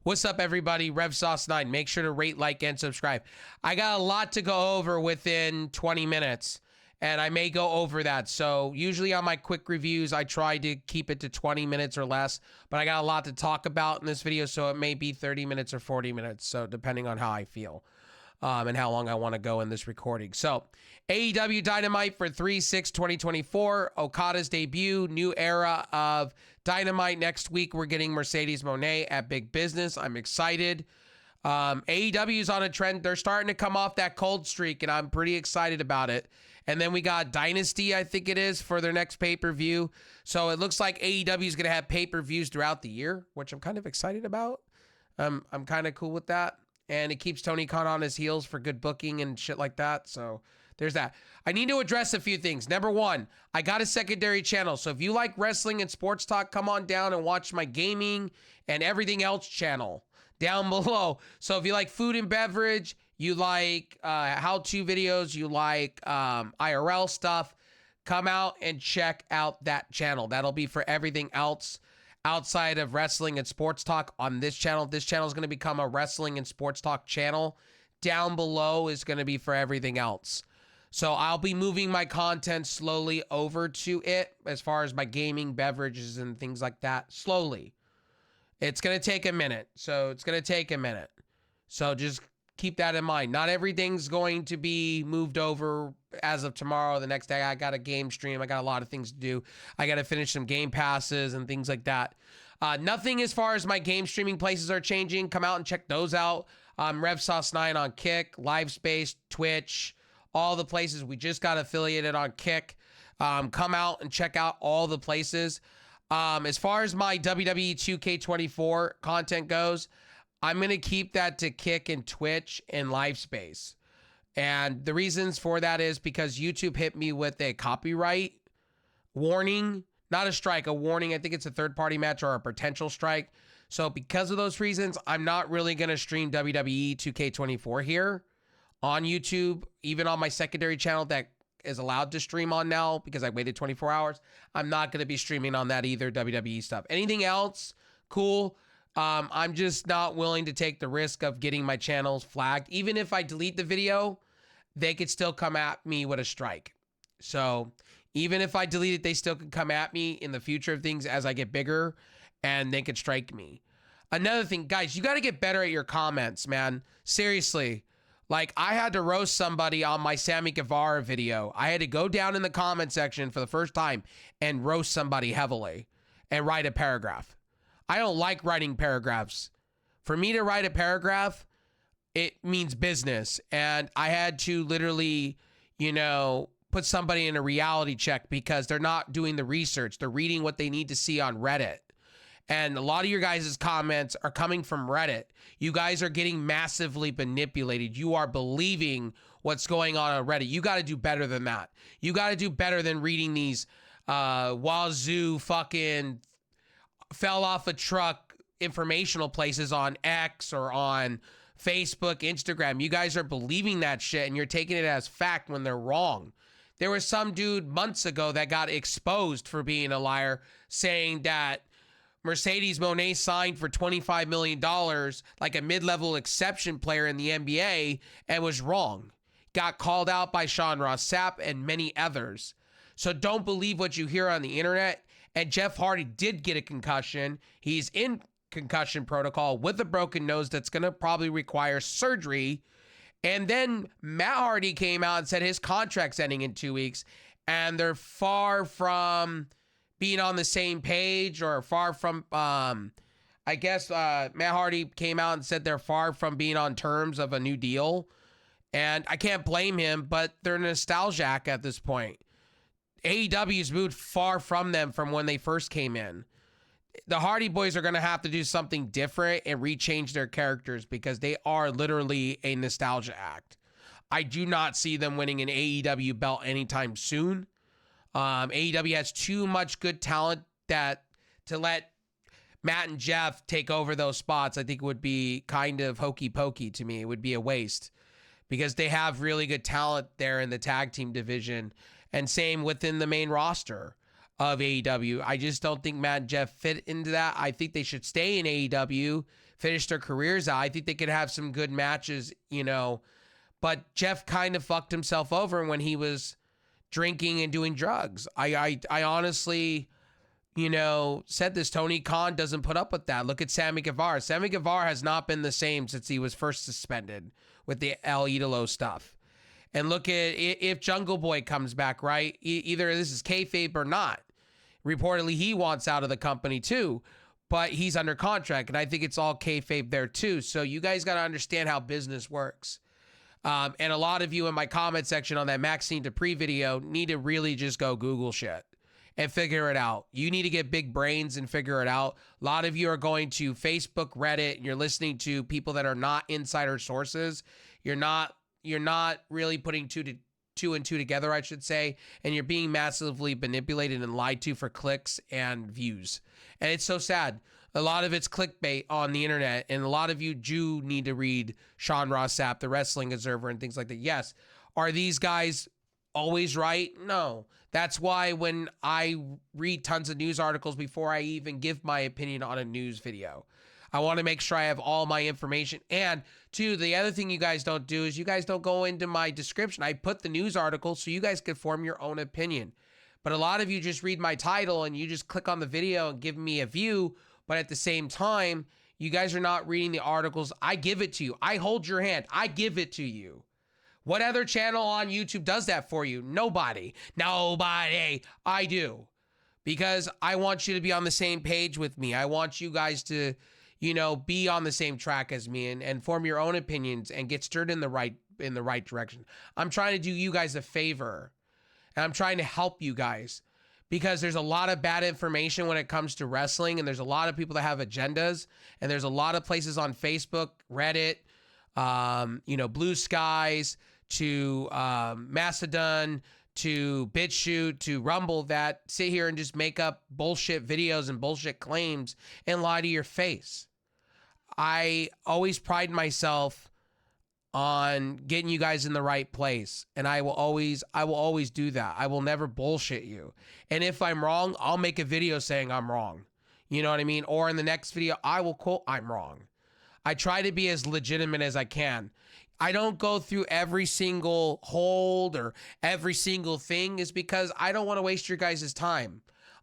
What's up, everybody? RevSauce9. Make sure to rate, like, and subscribe. I got a lot to go over within 20 minutes, and I may go over that. So usually on my quick reviews, I try to keep it to 20 minutes or less, but I got a lot to talk about in this video, so it may be 30 minutes or 40 minutes, so depending on how I feel. And how long I want to go in this recording. So, AEW Dynamite for 3/6/2024, Okada's debut, new era of Dynamite. Next week, we're getting Mercedes Moné at Big Business. I'm excited. AEW's on a trend. They're starting to come off that cold streak, and I'm pretty excited about it. And then we got Dynasty, I think it is, for their next pay-per-view. So it looks like AEW is going to have pay-per-views throughout the year, which I'm kind of excited about. I'm kind of cool with that. And it keeps Tony Khan on his heels for good booking and shit like that. So there's that. I need to address a few things. Number one, I got a secondary channel. So if you like wrestling and sports talk, come on down and watch my gaming and everything else channel down below. So if you like food and beverage, you like how-to videos, you like IRL stuff, come out and check out that channel. That'll be for everything else outside of wrestling and sports talk on this channel. This channel is going to become a wrestling and sports talk channel. Down below is going to be for everything else. So I'll be moving my content slowly over to it as far as my gaming, beverages, and things like that. Slowly. It's going to take a minute. So just keep that in mind. Not everything's going to be moved over as of tomorrow. The next day, I got a game stream. I got a lot of things to do. I got to finish some game passes and things like that. Nothing as far as my game streaming places are changing. Come out and check those out. RevSauce9 on Kick, LiveSpace, Twitch, all the places. We just got affiliated on Kick. Come out and check out all the places. As far as my WWE 2K24 content goes, I'm going to keep that to Kick and Twitch and LiveSpace. And the reasons for that is because YouTube hit me with a copyright warning, not a strike, a warning. I think it's a third-party match or a potential strike. So because of those reasons, I'm not really going to stream WWE 2K24 here on YouTube, even on my secondary channel that is allowed to stream on now because I waited 24 hours. I'm not going to be streaming on that either, WWE stuff. Anything else, cool. I'm just not willing to take the risk of getting my channels flagged. Even if I delete the video, they could still come at me with a strike. So even if I delete it, they still could come at me in the future of things as I get bigger, and they could strike me. Another thing, guys, you got to get better at your comments, man. Seriously. Like, I had to roast somebody on my Sammy Guevara video. I had to go down in the comment section for the first time and roast somebody heavily and write a paragraph. I don't like writing paragraphs. For me to write a paragraph, it means business. And I had to literally, put somebody in a reality check because they're not doing the research. They're reading what they need to see on Reddit. And a lot of your guys' comments are coming from Reddit. You guys are getting massively manipulated. You are believing what's going on Reddit. You got to do better than that. You got to do better than reading these wazoo fucking fell off a truck informational places on X or on Facebook, Instagram. You guys are believing that shit and you're taking it as fact when they're wrong. There was some dude months ago that got exposed for being a liar, saying that Mercedes Moné signed for $25 million like a mid-level exception player in the NBA and was wrong. Got called out by Sean Ross Sapp and many others. So don't believe what you hear on the internet. And Jeff Hardy did get a concussion. He's in concussion protocol with a broken nose that's going to probably require surgery. And then Matt Hardy came out and said his contract's ending in 2 weeks. And they're far from being on the same page or far from, Matt Hardy came out and said they're far from being on terms of a new deal. And I can't blame him, but they're nostalgic at this point. AEW's moved far from them from when they first came in. The Hardy Boys are going to have to do something different and rechange their characters because they are literally a nostalgia act. I do not see them winning an AEW belt anytime soon. AEW has too much good talent that to let Matt and Jeff take over those spots, I think would be kind of hokey pokey to me. It would be a waste because they have really good talent there in the tag team division. And same within the main roster of AEW. I just don't think Matt and Jeff fit into that. I think they should stay in AEW finish their careers out. I think they could have some good matches, but Jeff kind of fucked himself over when he was drinking and doing drugs. I honestly, said this. Tony Khan doesn't put up with that. Look at Sammy Guevara. Sammy Guevara has not been the same since he was first suspended with the El Idolo stuff. And look at if Jungle Boy comes back, right? Either this is kayfabe or not. Reportedly, he wants out of the company too, but he's under contract, and I think it's all kayfabe there too. So you guys got to understand how business works. And a lot of you in my comment section on that Maxine Dupree video need to really just go Google shit and figure it out. You need to get big brains and figure it out. A lot of you are going to Facebook, Reddit, and you're listening to people that are not insider sources. You're not really putting two and two together, I should say, and you're being massively manipulated and lied to for clicks and views. And it's so sad. A lot of it's clickbait on the internet, and a lot of you do need to read Sean Ross Sapp, the Wrestling Observer, and things like that. Yes. Are these guys always right? No. That's why when I read tons of news articles before I even give my opinion on a news video, I want to make sure I have all my information. And two, the other thing you guys don't do is you guys don't go into my description. I put the news article so you guys could form your own opinion. But a lot of you just read my title and you just click on the video and give me a view. But at the same time, you guys are not reading the articles. I give it to you. I hold your hand. I give it to you. What other channel on YouTube does that for you? Nobody. Nobody. I do. Because I want you to be on the same page with me. I want you guys to, be on the same track as me and form your own opinions and get stirred in the right direction. I'm trying to do you guys a favor. And I'm trying to help you guys. Because there's a lot of bad information when it comes to wrestling, and there's a lot of people that have agendas, and there's a lot of places on Facebook, Reddit, Blue Skies, to Mastodon, to BitChute, to Rumble that sit here and just make up bullshit videos and bullshit claims and lie to your face. I always pride myself on getting you guys in the right place. And I will always do that. I will never bullshit you. And if I'm wrong, I'll make a video saying I'm wrong. You know what I mean? Or in the next video, I will quote, I'm wrong. I try to be as legitimate as I can. I don't go through every single hold or every single thing is because I don't want to waste your guys' time.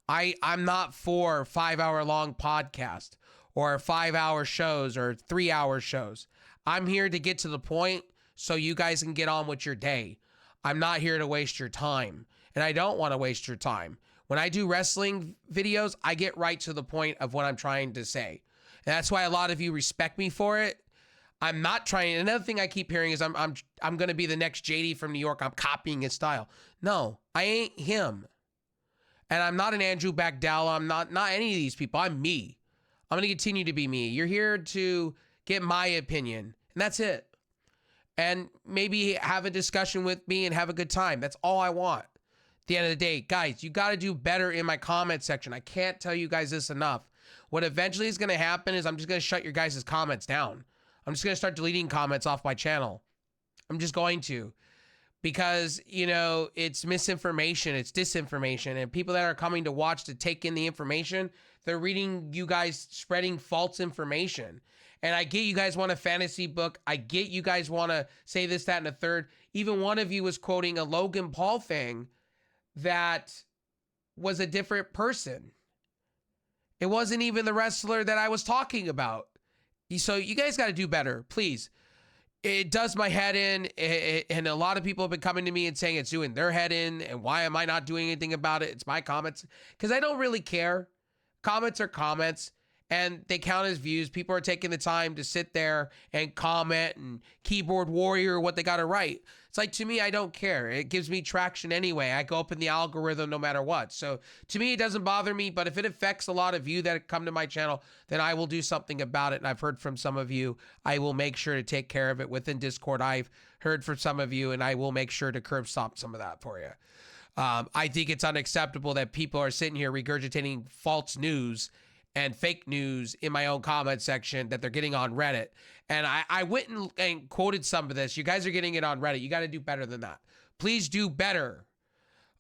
I'm not for 5-hour long podcast or 5-hour shows or 3-hour shows. I'm here to get to the point so you guys can get on with your day. I'm not here to waste your time, and I don't want to waste your time. When I do wrestling videos, I get right to the point of what I'm trying to say. And that's why a lot of you respect me for it. I'm not trying. Another thing I keep hearing is I'm going to be the next JD from New York. I'm copying his style. No, I ain't him. And I'm not an Andrew Bagdala. I'm not any of these people. I'm me. I'm going to continue to be me. You're here to get my opinion, and that's it. And maybe have a discussion with me and have a good time. That's all I want. At the end of the day, guys, you got to do better in my comment section. I can't tell you guys this enough. What eventually is going to happen is I'm just going to shut your guys' comments down. I'm just going to start deleting comments off my channel. I'm just going to. Because, it's misinformation, it's disinformation, and people that are coming to watch to take in the information, they're reading you guys spreading false information. And I get you guys want a fantasy book. I get you guys want to say this, that, and a third. Even one of you was quoting a Logan Paul thing that was a different person. It wasn't even the wrestler that I was talking about. So you guys got to do better, please. It does my head in, and a lot of people have been coming to me and saying it's doing their head in, and why am I not doing anything about it? It's my comments, because I don't really care. Comments are comments, and they count as views. People are taking the time to sit there and comment and keyboard warrior what they got to write. It's like, to me, I don't care. It gives me traction anyway. I go up in the algorithm no matter what. So to me, it doesn't bother me. But if it affects a lot of you that come to my channel, then I will do something about it. And I've heard from some of you. I will make sure to take care of it within Discord. I've heard from some of you, and I will make sure to curb stomp some of that for you. I think it's unacceptable that people are sitting here regurgitating false news and fake news in my own comment section that they're getting on Reddit. And I went and quoted some of this. You guys are getting it on Reddit. You got to do better than that. Please do better.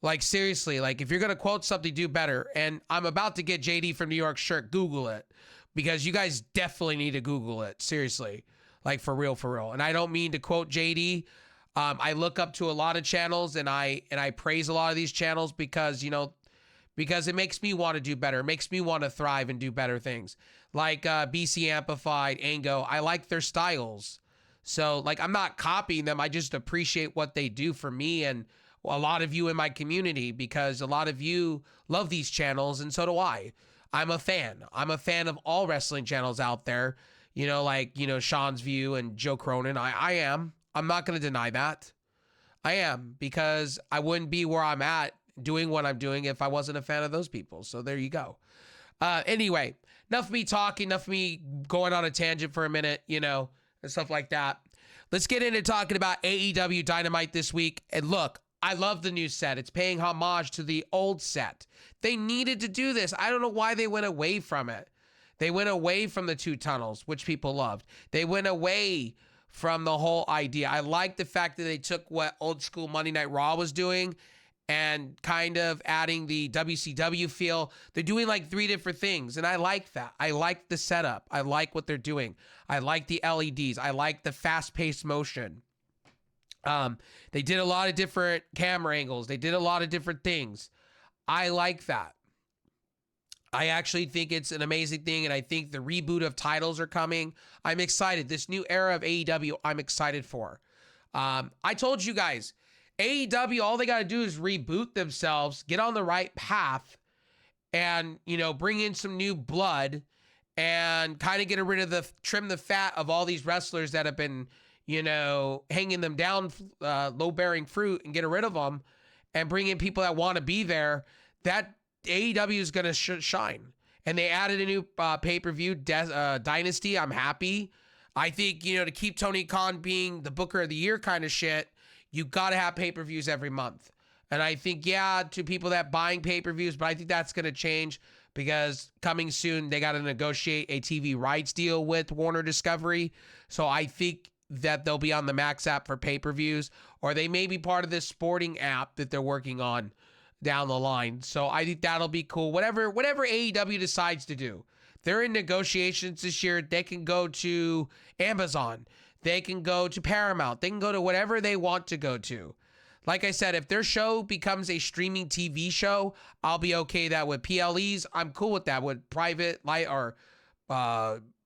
Like, seriously, like, if you're going to quote something, do better. And I'm about to get JD from New York shirt. Google it. because you guys definitely need to Google it. Seriously. Like for real, for real. And I don't mean to quote JD. I look up to a lot of channels and I praise a lot of these channels because, because it makes me want to do better. It makes me want to thrive and do better things. Like BC Amplified, Ango, I like their styles. So like, I'm not copying them. I just appreciate what they do for me and a lot of you in my community, because a lot of you love these channels and so do I. I'm a fan. I'm a fan of all wrestling channels out there. Like, Sean's View and Joe Cronin. I am. I'm not going to deny that. I am, because I wouldn't be where I'm at doing what I'm doing if I wasn't a fan of those people. So there you go. Anyway, enough of me talking, enough of me going on a tangent for a minute, and stuff like that. Let's get into talking about AEW Dynamite this week. And look, I love the new set. It's paying homage to the old set. They needed to do this. I don't know why they went away from it. They went away from the two tunnels, which people loved. They went away from the whole idea. I like the fact that they took what old school Monday Night Raw was doing and kind of adding the WCW feel. They're doing like 3 different things, and I like that. I like the setup. I like what they're doing. I like the LEDs. I like the fast-paced motion. They did a lot of different camera angles. They did a lot of different things. I like that. I actually think it's an amazing thing, and I think the reboot of titles are coming. I'm excited. This new era of AEW, I'm excited for. I told you guys, AEW, all they got to do is reboot themselves, get on the right path, and, bring in some new blood and kind of get rid of trim the fat of all these wrestlers that have been, hanging them down, low-bearing fruit, and get rid of them and bring in people that want to be there. That AEW is going to shine. And they added a new pay-per-view, Dynasty. I'm happy. I think, to keep Tony Khan being the Booker of the Year kind of shit, you got to have pay-per-views every month. And I think, to people that buying pay-per-views, but I think that's going to change because coming soon, they got to negotiate a TV rights deal with Warner Discovery. So I think that they'll be on the Max app for pay-per-views, or they may be part of this sporting app that they're working on down the line. So I think that'll be cool. Whatever AEW decides to do. They're in negotiations this year. They can go to Amazon. They can go to Paramount. They can go to whatever they want to go to. Like I said, if their show becomes a streaming TV show, I'll be okay that with PLEs. I'm cool with that. With private or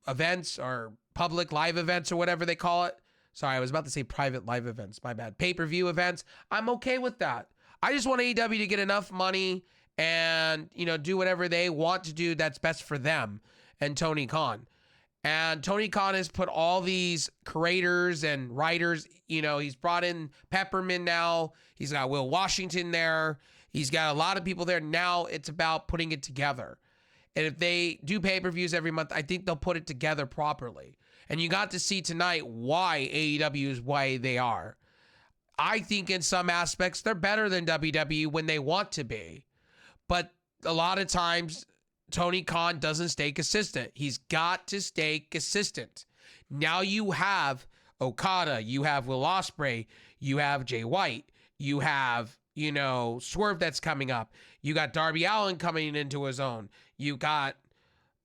events or public live events or whatever they call it. Sorry, I was about to say private live events. My bad. Pay-per-view events. I'm okay with that. I just want AEW to get enough money and, do whatever they want to do that's best for them and Tony Khan. And Tony Khan has put all these creators and writers, he's brought in Peppermint now. He's got Will Washington there. He's got a lot of people there. Now it's about putting it together. And if they do pay-per-views every month, I think they'll put it together properly. And you got to see tonight why AEW is why they are. I think in some aspects, they're better than WWE when they want to be. But a lot of times, Tony Khan doesn't stay consistent. He's got to stay consistent. Now you have Okada, you have Will Ospreay, you have Jay White, you have, Swerve that's coming up. You got Darby Allin coming into his own. You got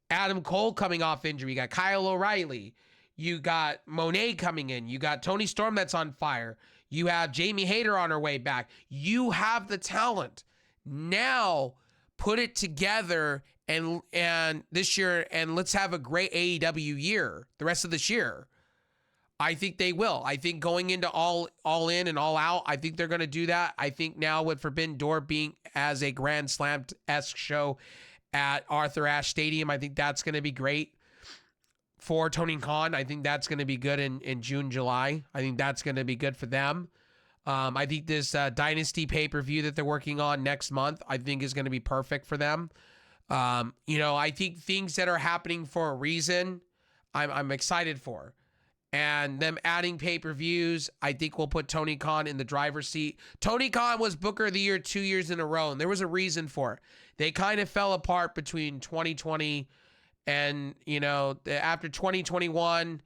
Adam Cole coming off injury. You got Kyle O'Reilly. You got Monet coming in. You got Tony Storm that's on fire. You have Jamie Hayter on her way back. You have the talent. Now put it together and this year, and let's have a great AEW year the rest of this year. I think they will. I think going into all in and all out, I think they're going to do that. I think now with Forbidden Door being as a Grand Slam-esque show at Arthur Ashe Stadium, I think that's going to be great for Tony Khan. I think that's going to be good in June, July. I think that's going to be good for them. I think this Dynasty pay-per-view that they're working on next month, I think is going to be perfect for them. I think things that are happening for a reason, I'm excited for. And them adding pay-per-views, I think will put Tony Khan in the driver's seat. Tony Khan was Booker of the Year 2 years in a row, and there was a reason for it. They kind of fell apart between 2020 and, after 2021,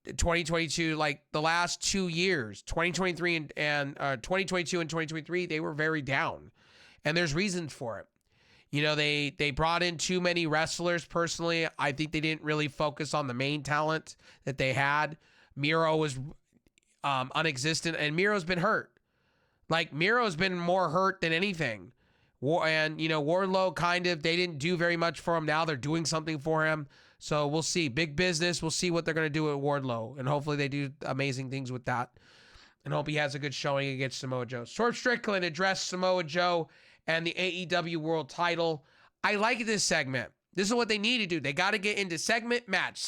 2022, like the last 2 years, 2023 and 2022 and 2023, they were very down. And there's reasons for it. They brought in too many wrestlers. Personally, I think they didn't really focus on the main talent that they had. Miro was unexistent, and Miro's been hurt. Like, Miro's been more hurt than anything. Wardlow they didn't do very much for him. Now they're doing something for him. So we'll see. Big business. We'll see what they're going to do with Wardlow. And hopefully they do amazing things with that. And hope he has a good showing against Samoa Joe. Swerve Strickland addressed Samoa Joe and the AEW World Title. I like this segment. This is what they need to do. They got to get into segment, match,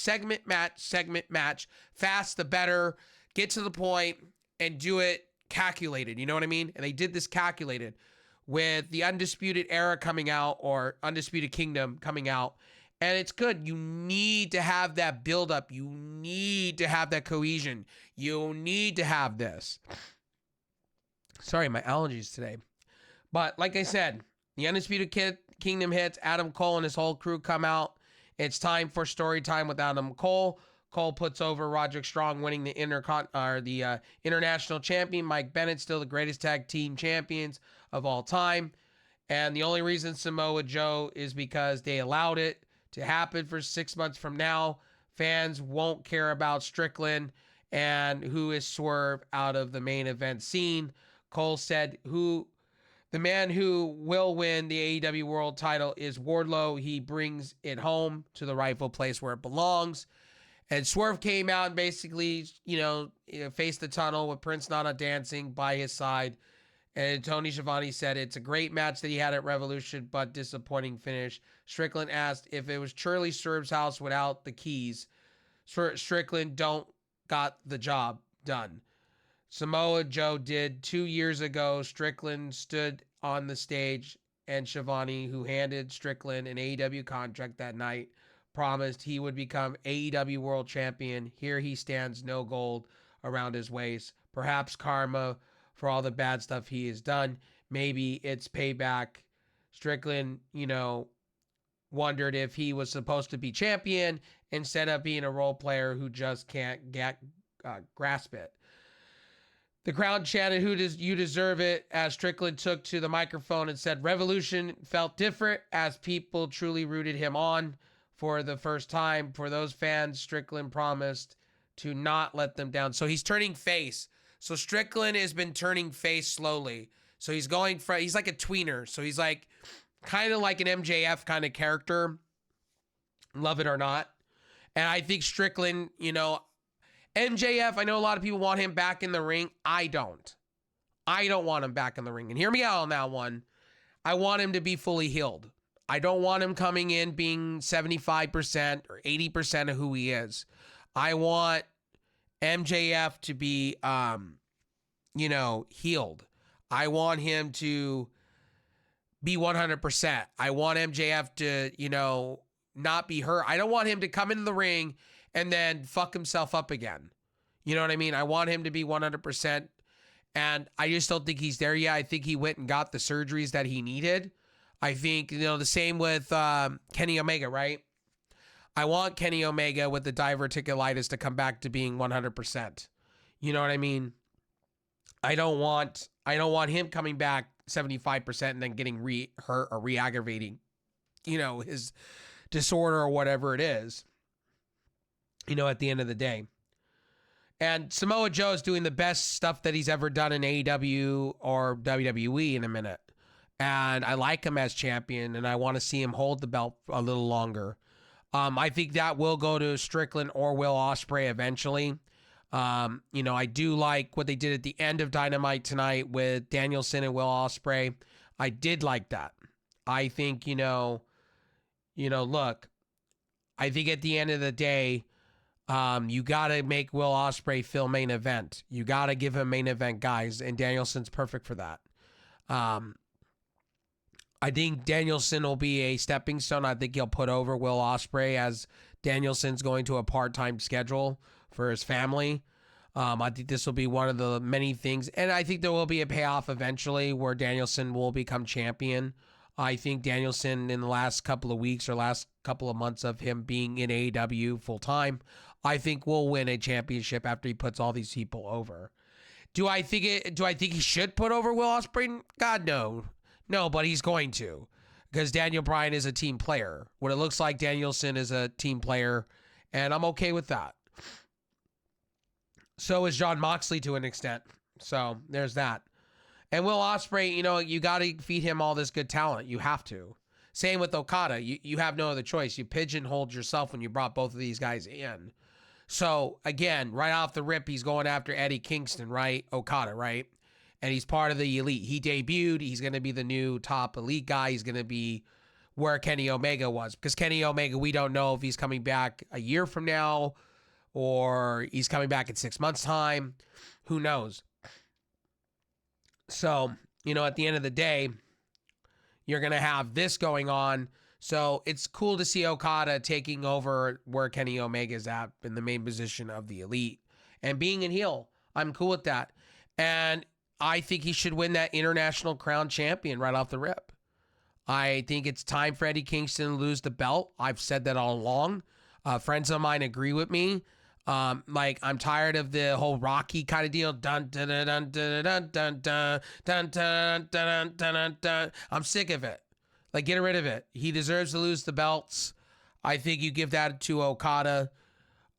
fast, the better, get to the point, and do it calculated. You know what I mean? And they did this calculated with the Undisputed Era coming out, or Undisputed Kingdom coming out. And it's good. You need to have that buildup. You need to have that cohesion. You need to have this. Sorry, my allergies today. But like I said, the Undisputed Kingdom hits. Adam Cole and his whole crew come out. It's time for story time with Adam Cole. Cole puts over Roderick Strong, winning the international champion. Mike Bennett, still the greatest tag team champions of all time. And the only reason Samoa Joe is because they allowed it to happen for 6 months from now. Fans won't care about Strickland and who is Swerve out of the main event scene. Cole said the man who will win the AEW World Title is Wardlow. He brings it home to the rightful place where it belongs. And Swerve came out and basically, faced the tunnel with Prince Nana dancing by his side. And Tony Schiavone said it's a great match that he had at Revolution, but disappointing finish. Strickland asked if it was Shirley Swerve's house without the keys. Strickland got the job done. Samoa Joe did 2 years ago. Strickland stood on the stage, and Schiavone, who handed Strickland an AEW contract that night, promised he would become AEW World Champion. Here he stands, no gold around his waist. Perhaps karma for all the bad stuff he has done. Maybe it's payback. Strickland, wondered if he was supposed to be champion instead of being a role player who just can't grasp it. The crowd chanted, you deserve it, as Strickland took to the microphone and said Revolution felt different as people truly rooted him on. For the first time, for those fans, Strickland promised to not let them down. So he's turning face. So Strickland has been turning face slowly. So he's he's like a tweener. So he's like kind of like an MJF kind of character, love it or not. And I think Strickland, MJF, I know a lot of people want him back in the ring. I don't want him back in the ring. And hear me out on that one. I want him to be fully healed. I don't want him coming in being 75% or 80% of who he is. I want MJF to be, healed. I want him to be 100%. I want MJF to, not be hurt. I don't want him to come into the ring and then fuck himself up again. You know what I mean? I want him to be 100%. And I just don't think he's there yet. I think he went and got the surgeries that he needed. I think, the same with Kenny Omega, right? I want Kenny Omega with the diverticulitis to come back to being 100%. You know what I mean? I don't want him coming back 75% and then getting hurt or re-aggravating, his disorder or whatever it is, at the end of the day. And Samoa Joe is doing the best stuff that he's ever done in AEW or WWE in a minute. And I like him as champion, and I want to see him hold the belt a little longer. I think that will go to Strickland or Will Ospreay eventually. I do like what they did at the end of Dynamite tonight with Danielson and Will Ospreay. I did like that. I think, look, I think at the end of the day, you got to make Will Ospreay fill main event. You got to give him main event guys, and Danielson's perfect for that. I think Danielson will be a stepping stone. I think he'll put over Will Ospreay as Danielson's going to a part-time schedule for his family. I think this will be one of the many things. And I think there will be a payoff eventually where Danielson will become champion. I think Danielson, in the last couple of weeks or last couple of months of him being in AEW full-time, I think will win a championship after he puts all these people over. Do I think he should put over Will Ospreay? God, no. No, but he's going to. because Daniel Bryan is a team player. What it looks like, Danielson is a team player, and I'm okay with that. So is Jon Moxley to an extent. So there's that. And Will Ospreay, you got to feed him all this good talent. You have to. Same with Okada. You have no other choice. You pigeonholed yourself when you brought both of these guys in. So, again, right off the rip, he's going after Eddie Kingston, right? Okada, right? And he's part of the elite. He debuted. He's going to be the new top elite guy. He's going to be where Kenny Omega was. Because Kenny Omega, we don't know if he's coming back a year from now or he's coming back in 6 months' time. Who knows? So, at the end of the day, you're going to have this going on. So it's cool to see Okada taking over where Kenny Omega is at in the main position of the elite and being a heel. I'm cool with that. And I think he should win that International Crown Champion right off the rip. I think it's time for Eddie Kingston to lose the belt. I've said that all along. Friends of mine agree with me. I'm tired of the whole Rocky kind of deal. Dun dun dun dun dun dun dun dun dun dun dun dun dun. I'm sick of it. Get rid of it. He deserves to lose the belts. I think you give that to Okada.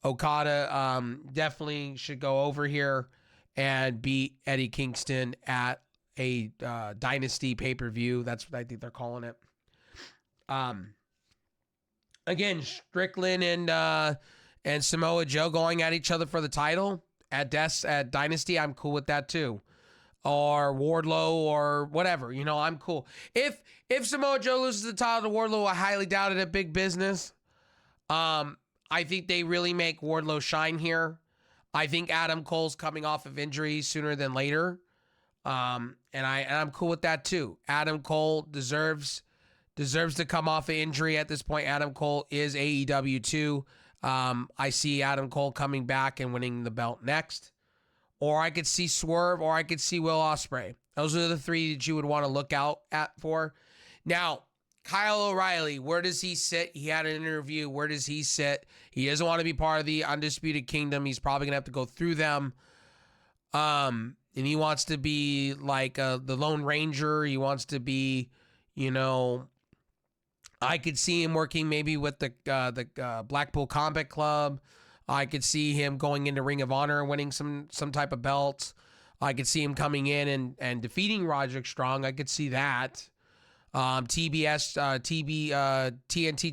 Okada definitely should go over here and beat Eddie Kingston at a Dynasty pay-per-view. That's what I think they're calling it. Again, Strickland and Samoa Joe going at each other for the title at Dynasty. I'm cool with that too. Or Wardlow or whatever. I'm cool. If Samoa Joe loses the title to Wardlow, I highly doubt it at Big Business. I think they really make Wardlow shine here. I think Adam Cole's coming off of injury sooner than later. And I'm cool with that too. Adam Cole deserves to come off of injury at this point. Adam Cole is AEW too. I see Adam Cole coming back and winning the belt next. Or I could see Swerve, or I could see Will Ospreay. Those are the three that you would want to look out for. Now, Kyle O'Reilly, where does he sit? He had an interview. Where does he sit? He doesn't want to be part of the Undisputed Kingdom. He's probably going to have to go through them. And he wants to be like the Lone Ranger. He wants to be, I could see him working maybe with the Blackpool Combat Club. I could see him going into Ring of Honor and winning some type of belt. I could see him coming in and defeating Roderick Strong. I could see that. TNT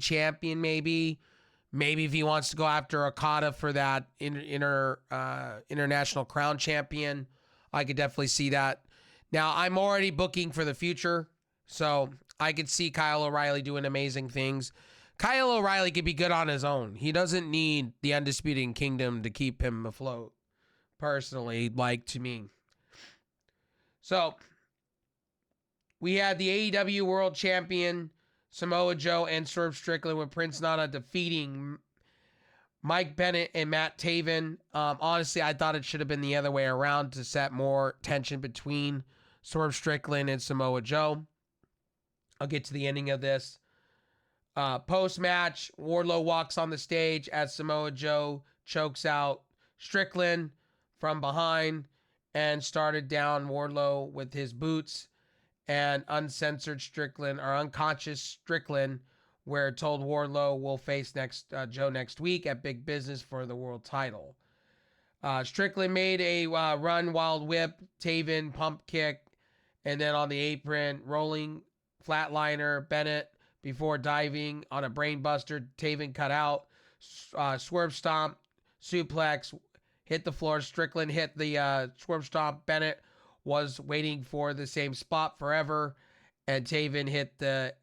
champion maybe. Maybe if he wants to go after Okada for that international crown champion, I could definitely see that. Now, I'm already booking for the future, so I could see Kyle O'Reilly doing amazing things. Kyle O'Reilly could be good on his own. He doesn't need the Undisputed Kingdom to keep him afloat, personally, to me. So, we had the AEW World Champion, Samoa Joe, and Swerve Strickland with Prince Nana defeating Mike Bennett and Matt Taven. Honestly, I thought it should have been the other way around to set more tension between Swerve Strickland and Samoa Joe. I'll get to the ending of this. Post-match, Wardlow walks on the stage as Samoa Joe chokes out Strickland from behind and started down Wardlow with his boots, and unconscious Strickland, where told Wardlow will face Joe next week at Big Business for the world title. Strickland made a run wild whip, Taven pump kick, and then on the apron, rolling flatliner Bennett before diving on a brainbuster. Taven cut out, swerve stomp, suplex, hit the floor. Strickland hit the swerve stomp. Bennett was waiting for the same spot forever, and Taven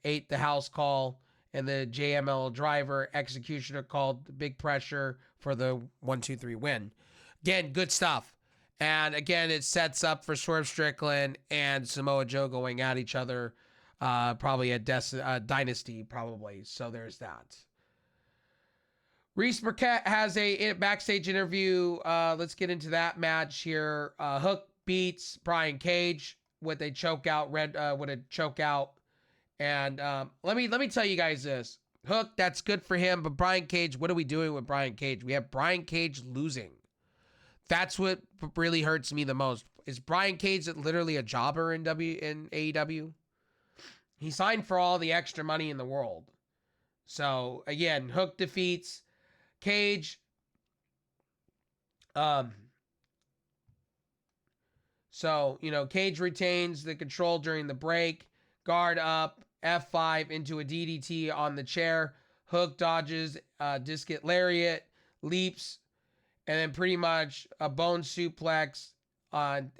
ate the house call, and the JML driver executioner called the big pressure for the 1-2-3 win. Again, good stuff. And again, it sets up for Swerve Strickland and Samoa Joe going at each other. Probably at Dynasty, probably. So there's that. Reese Burkett has a backstage interview. Let's get into that match here. Hook beats Brian Cage with a choke out. And let me tell you guys this. Hook, that's good for him. But Brian Cage, what are we doing with Brian Cage? We have Brian Cage losing. That's what really hurts me the most. Is Brian Cage literally a jobber in AEW? he signed for all the extra money in the world. So again, Hook defeats Cage. So, Cage retains the control during the break. Guard up, F5 into a DDT on the chair. Hook dodges, discus lariat, leaps, and then pretty much a bone suplex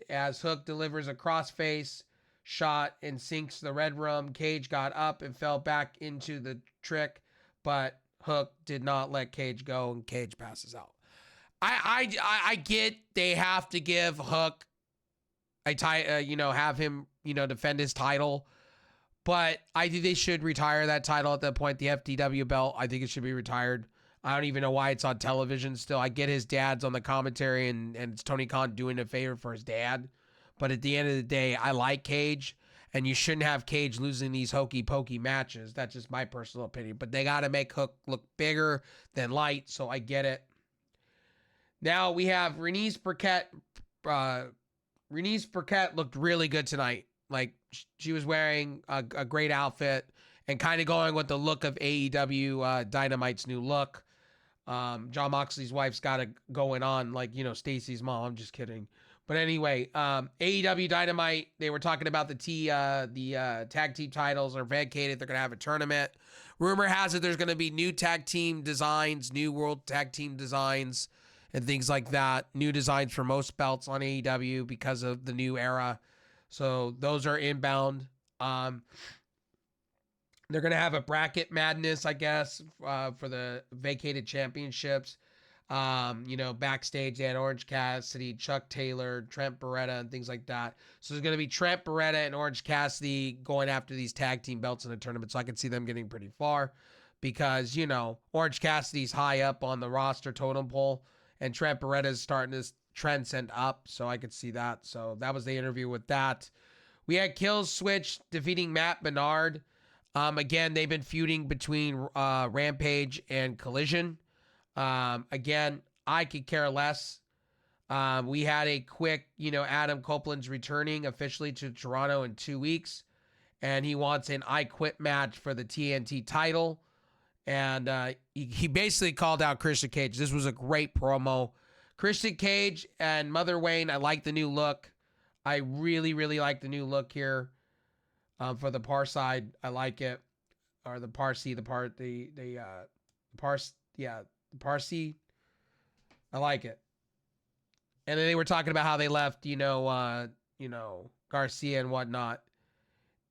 as Hook delivers a crossface shot and sinks the Red Room. Cage got up and fell back into the trick, but Hook did not let Cage go, and Cage passes out. I get they have to give Hook have him, defend his title. But I think they should retire that title at that point. The FTW belt, I think it should be retired. I don't even know why it's on television still. I get his dad's on the commentary and it's Tony Khan doing a favor for his dad. But at the end of the day, I like Cage. And you shouldn't have Cage losing these hokey pokey matches. That's just my personal opinion. But they got to make Hook look bigger than light. So I get it. Now we have Renise Burkett. Renise Burkett looked really good tonight. Like, she was wearing a great outfit and kind of going with the look of AEW Dynamite's new look. John Moxley's wife's got it going on, like, Stacy's mom. I'm just kidding. But anyway, AEW Dynamite, they were talking about the tag team titles are vacated. They're going to have a tournament. Rumor has it there's going to be new tag team designs, new world tag team designs, and things like that. New designs for most belts on AEW because of the new era. So those are inbound. They're going to have a bracket madness, I guess, for the vacated championships. Backstage they had Orange Cassidy, Chuck Taylor, Trent Beretta, and things like that. So there's going to be Trent Beretta and Orange Cassidy going after these tag team belts in the tournament. So I can see them getting pretty far because, Orange Cassidy's high up on the roster totem pole. And Trent Beretta is starting to transcend up, so I could see that. So that was the interview with that. We had Kill Switch defeating Matt Bernard. Again, they've been feuding between Rampage and Collision. Again, I could care less. We had a quick, Adam Copeland's returning officially to Toronto in 2 weeks. And he wants an I Quit match for the TNT title. And he basically called out Christian Cage. This was a great promo. Christian Cage and Mother Wayne, I like the new look. I really, really like the new look here. For the Par side, I like it. Or the Parsi, the Parsi. I like it. And then they were talking about how they left, Garcia and whatnot.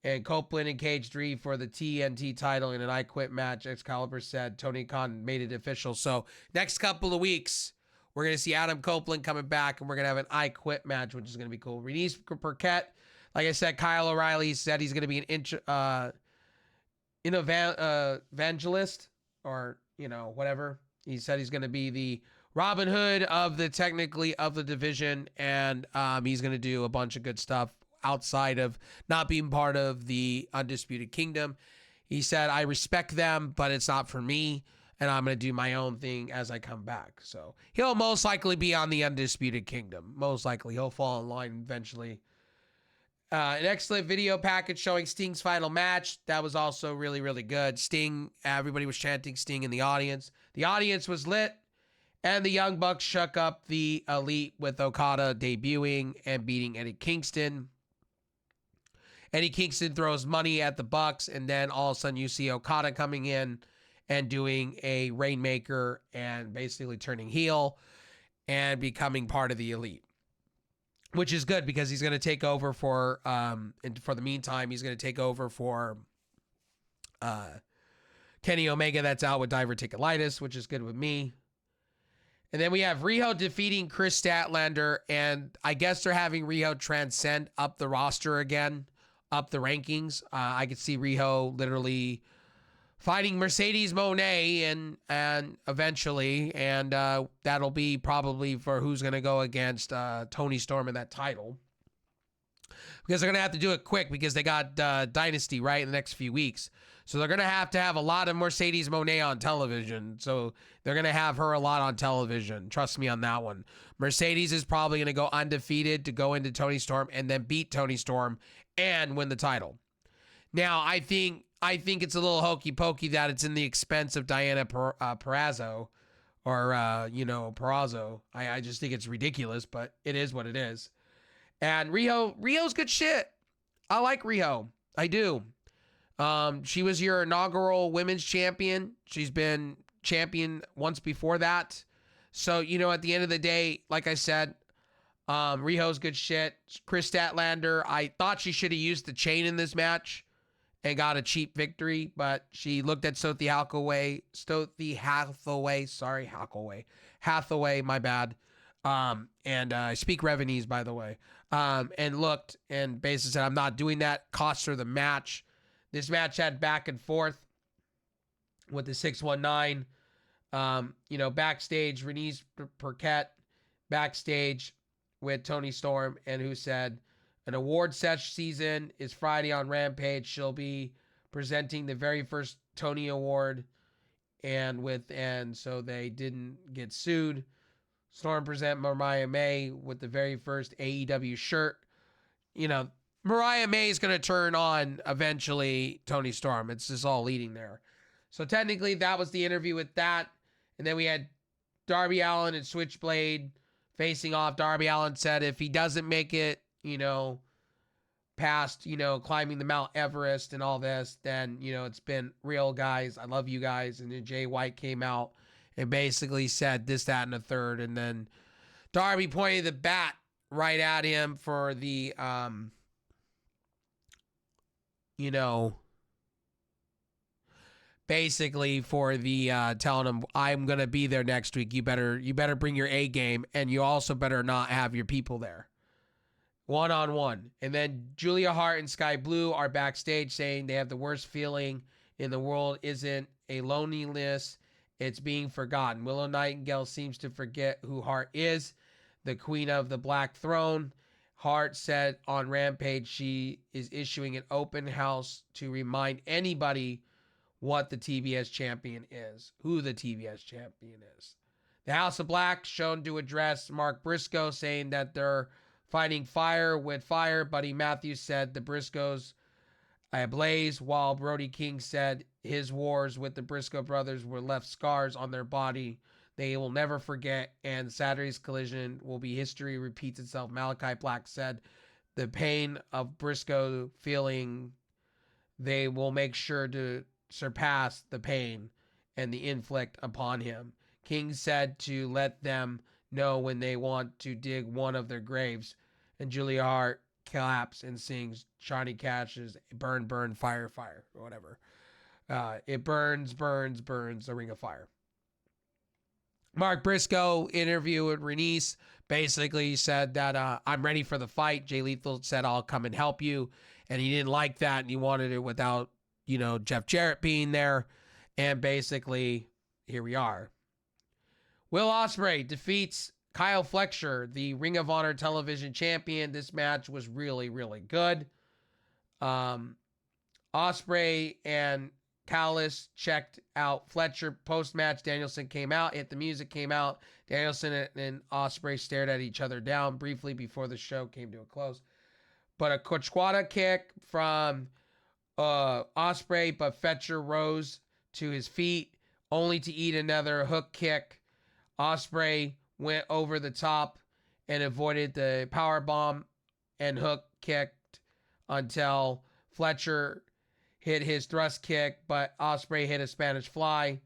And Copeland and Cage 3 for the TNT title in an I Quit match. Excalibur said Tony Khan made it official. So next couple of weeks, we're going to see Adam Copeland coming back, and we're going to have an I Quit match, which is going to be cool. Renise Burkett, like I said, Kyle O'Reilly said he's going to be an evangelist or, whatever. He said he's going to be the Robin Hood of the division, and he's going to do a bunch of good stuff outside of not being part of the Undisputed Kingdom. He said, I respect them, but it's not for me, and I'm going to do my own thing as I come back. So he'll most likely be on the Undisputed Kingdom. Most likely. He'll fall in line eventually. An excellent video package showing Sting's final match. That was also really, really good. Sting, everybody was chanting Sting in the audience. The audience was lit, and the Young Bucks shook up the Elite with Okada debuting and beating Eddie Kingston. Eddie Kingston throws money at the Bucks, and then all of a sudden you see Okada coming in and doing a Rainmaker and basically turning heel and becoming part of the Elite, which is good because he's going to take over for the meantime, he's going to take over for Kenny Omega that's out with diverticulitis, which is good with me. And then we have Riho defeating Chris Statlander, and I guess they're having Riho transcend up the roster again, up the rankings. I could see Riho literally fighting Mercedes Moné and eventually, and that'll be probably for who's going to go against Toni Storm in that title. Because they're going to have to do it quick because they got Dynasty right in the next few weeks. So they're going to have a lot of Mercedes Moné on television. So they're going to have her a lot on television. Trust me on that one. Mercedes is probably going to go undefeated to go into Toni Storm and then beat Toni Storm and win the title. Now, I think it's a little hokey pokey that it's in the expense of Diana Perazzo or Perazzo. I just think it's ridiculous, but it is what it is. And Rio's good shit. I like Rio. I do. She was your inaugural women's champion. She's been champion once before that. So, at the end of the day, like I said, Rio's good shit. Chris Statlander, I thought she should have used the chain in this match and got a cheap victory, but she looked at Hathaway, my bad. And I speak Revenese, by the way. And looked and basically said, I'm not doing that. Cost her the match. This match had back and forth with the 619. Backstage, Renise Paquette backstage with Tony Storm, and who said, an award season is Friday on Rampage. She'll be presenting the very first Tony Award, and so they didn't get sued. Storm present Mariah May with the very first AEW shirt. Mariah May is going to turn on eventually Tony Storm. It's just all leading there. So technically that was the interview with that. And then we had Darby Allin and Switchblade facing off. Darby Allin said if he doesn't make it, past, climbing the Mount Everest and all this, then, it's been real, guys. I love you guys. And then Jay White came out and basically said this, that, and a third. And then Darby pointed the bat right at him for the, basically for the telling him, I'm going to be there next week. You better bring your A game, and you also better not have your people there. One-on-one. And then Julia Hart and Sky Blue are backstage saying they have the worst feeling in the world isn't a loneliness, it's being forgotten. Willow Nightingale seems to forget who Hart is, the queen of the Black Throne. Hart said on Rampage she is issuing an open house to remind anybody what the TBS champion is, who the TBS champion is. The House of Black shown to address Mark Briscoe, saying that they're fighting fire with fire. Buddy Matthews said the Briscoes ablaze, while Brody King said his wars with the Briscoe brothers were left scars on their body they will never forget, and Saturday's collision will be history repeats itself. Malachi Black said the pain of Briscoe feeling they will make sure to surpass the pain and the inflict upon him. King said to let them know when they want to dig one of their graves. And Julia Hart claps and sings Johnny Cash's Burn, Burn, Fire, Fire, or whatever. It burns, burns, burns, a ring of fire. Mark Briscoe interview with Renise basically said that I'm ready for the fight. Jay Lethal said I'll come and help you. And he didn't like that, and he wanted it without, Jeff Jarrett being there. And basically, here we are. Will Ospreay defeats Kyle Fletcher, the Ring of Honor television champion. This match was really, really good. Ospreay and Callis checked out Fletcher. Post-match, Danielson came out, hit the music, came out. Danielson and Ospreay stared at each other down briefly before the show came to a close. But a Coachquata kick from Ospreay, but Fletcher rose to his feet, only to eat another hook kick. Ospreay went over the top and avoided the power bomb and hook kicked until Fletcher hit his thrust kick, but Ospreay hit a Spanish fly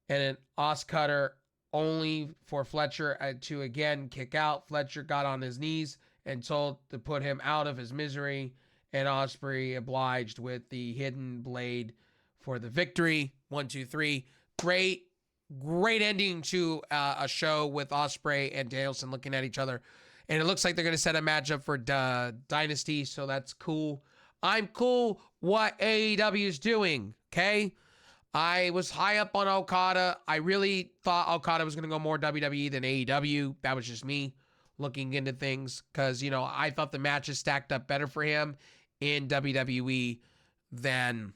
and an Os cutter, only for Fletcher to again kick out. Fletcher got on his knees and told to put him out of his misery, and Ospreay obliged with the hidden blade for the victory. 1, 2, 3. Great ending to a show with Ospreay and Danielson looking at each other. And it looks like they're going to set a matchup for Dynasty, so that's cool. I'm cool what AEW is doing, okay? I was high up on Okada. I really thought Okada was going to go more WWE than AEW. That was just me looking into things because, I thought the matches stacked up better for him in WWE than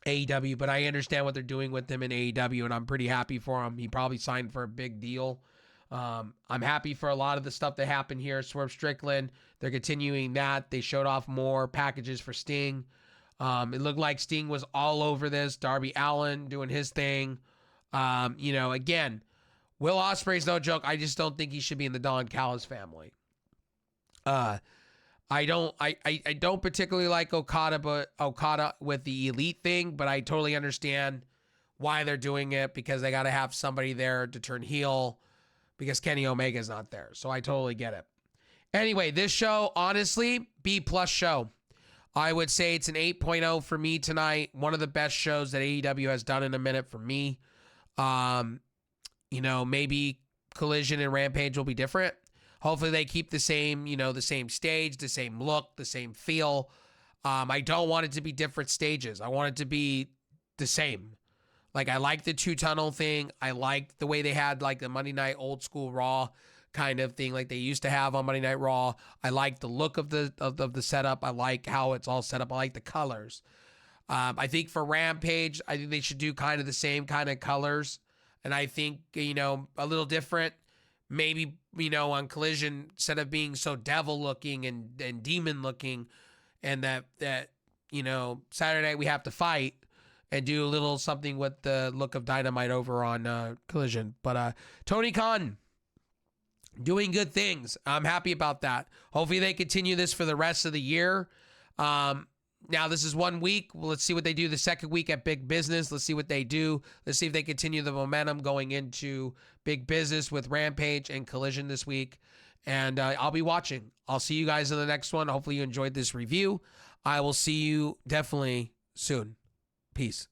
AEW, but I understand what they're doing with him in AEW, and I'm pretty happy for him. He probably signed for a big deal. I'm happy for a lot of the stuff that happened here. Swerve Strickland, they're continuing that. They showed off more packages for Sting. It looked like Sting was all over this. Darby Allin doing his thing. Again, Will Ospreay's no joke. I just don't think he should be in the Don Callis family. I don't particularly like Okada with the elite thing, but I totally understand why they're doing it, because they got to have somebody there to turn heel because Kenny Omega's not there. So I totally get it. Anyway, this show, honestly, B+ show. I would say it's an 8.0 for me tonight. One of the best shows that AEW has done in a minute for me. Maybe Collision and Rampage will be different. Hopefully they keep the same, the same stage, the same look, the same feel. I don't want it to be different stages. I want it to be the same. Like, I like the 2-tunnel thing. I like the way they had like the Monday Night Old School Raw kind of thing like they used to have on Monday Night Raw. I like the look of the setup. I like how it's all set up. I like the colors. I think for Rampage, I think they should do kind of the same kind of colors. And I think, a little different. Maybe, on Collision, instead of being so devil looking and demon looking, and that Saturday night we have to fight, and do a little something with the look of Dynamite over on Collision. But Tony Khan doing good things. I'm happy about that. Hopefully they continue this for the rest of the year. Now this is 1 week. Well, let's see what they do the second week at Big Business. Let's see what they do. Let's see if they continue the momentum going into Big Business with Rampage and Collision this week. And I'll be watching. I'll see you guys in the next one. Hopefully you enjoyed this review. I will see you definitely soon. Peace.